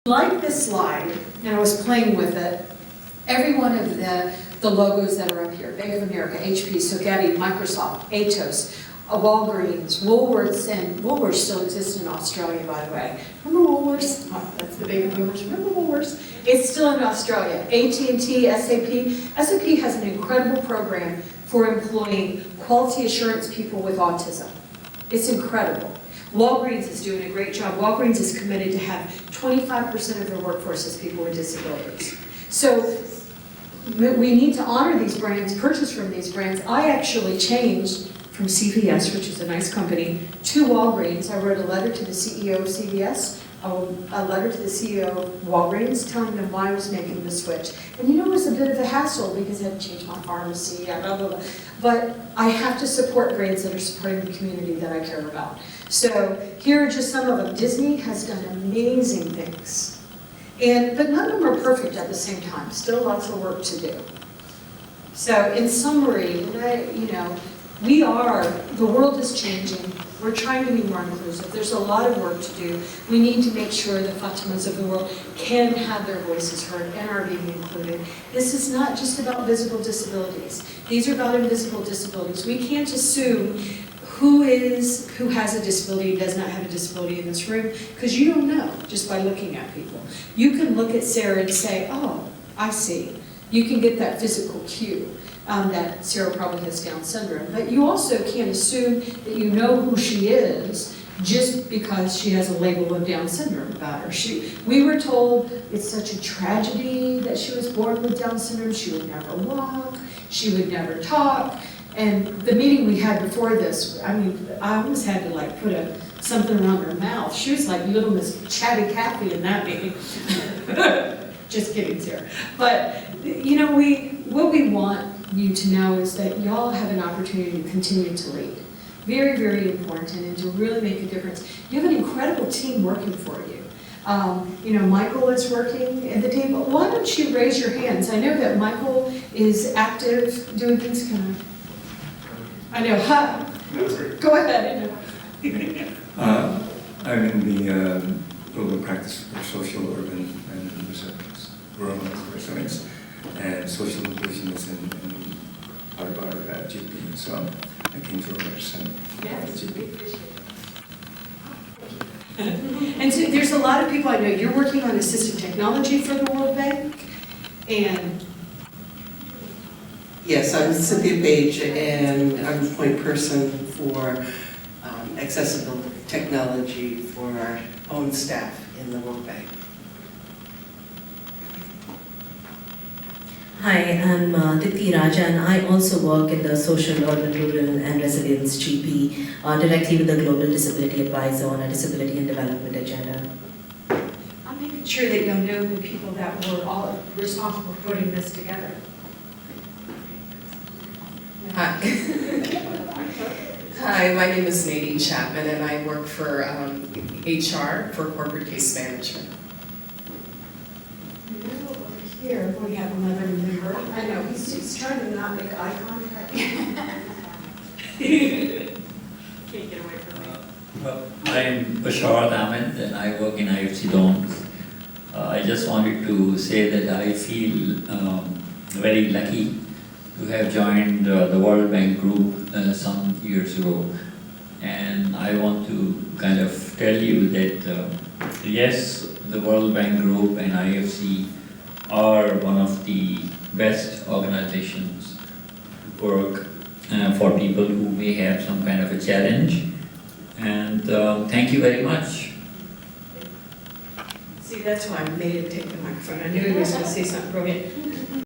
Like this slide, and I was playing with it, every one of the logos that are up here, Bank of America, HP, Sogeti, Microsoft, Atos, Walgreens, Woolworths, and Woolworths still exists in Australia, by the way. Remember Woolworths? Oh, that's the baby boomers. Remember Woolworths? It's still in Australia. AT&T, SAP. SAP has an incredible program for employing quality assurance people with autism. It's incredible. Walgreens is doing a great job. Walgreens is committed to have 25% of their workforce as people with disabilities. So we need to honor these brands, purchase from these brands. I actually changed from CVS, which is a nice company, to Walgreens. I wrote a letter to the CEO of CVS, a letter to the CEO of Walgreens, telling them why I was making the switch. And you know, it was a bit of a hassle because I had to change my pharmacy, blah, blah, blah. But I have to support brands that are supporting the community that I care about. So here are just some of them. Disney has done amazing things. But none of them are perfect at the same time. Still lots of work to do. So in summary, the world is changing. We're trying to be more inclusive. There's a lot of work to do. We need to make sure that Fatimas of the world can have their voices heard and are being included. This is not just about visible disabilities. These are about invisible disabilities. We can't assume who has a disability and does not have a disability in this room, because you don't know just by looking at people. You can look at Sarah and say, oh, I see. You can get that physical cue. That Sarah probably has Down syndrome. But you also can't assume that you know who she is just because she has a label of Down syndrome about her. We were told it's such a tragedy that she was born with Down syndrome. She would never walk, she would never talk. And the meeting we had before this, I almost had to put something around her mouth. She was like little Miss Chatty Cathy in that meeting. Just kidding, Sarah. But what we want you to know is that y'all have an opportunity to continue to lead. Very, very important, and to really make a difference. You have an incredible team working for you. Michael is working in the team. Why don't you raise your hands? I know that Michael is active doing things. I know. Go ahead. I'm in the global practice for social, urban, and resilience, rural resilience, and social inclusion is in part of our GP. So I came to represent Yes, the GP. we appreciate it. And so there's a lot of people I know. You're working on assistive technology for the World Bank, and yes, I'm Cynthia Page, and I'm the point person for accessible technology for our own staff in the World Bank. Hi, I'm Dipti Raja, and I also work in the Social, Urban, Rural and Resilience GP, directly with the Global Disability Advisor on a disability and development agenda. I'm making sure that you'll know the people that were all responsible for putting this together. Hi. Hi, my name is Nadine Chapman, and I work for HR for corporate case management. Here we have another member. I know, he's trying to not make eye contact. Can't get away from me. Well, I'm Bashar Ahmed, and I work in IFC Dorms. I just wanted to say that I feel very lucky to have joined the World Bank group some years ago. And I want to kind of tell you that yes, the World Bank group and IFC are one of the best organizations to work for people who may have some kind of a challenge. And thank you very much. See, that's why I made him take the microphone. I knew he was going to say something brilliant.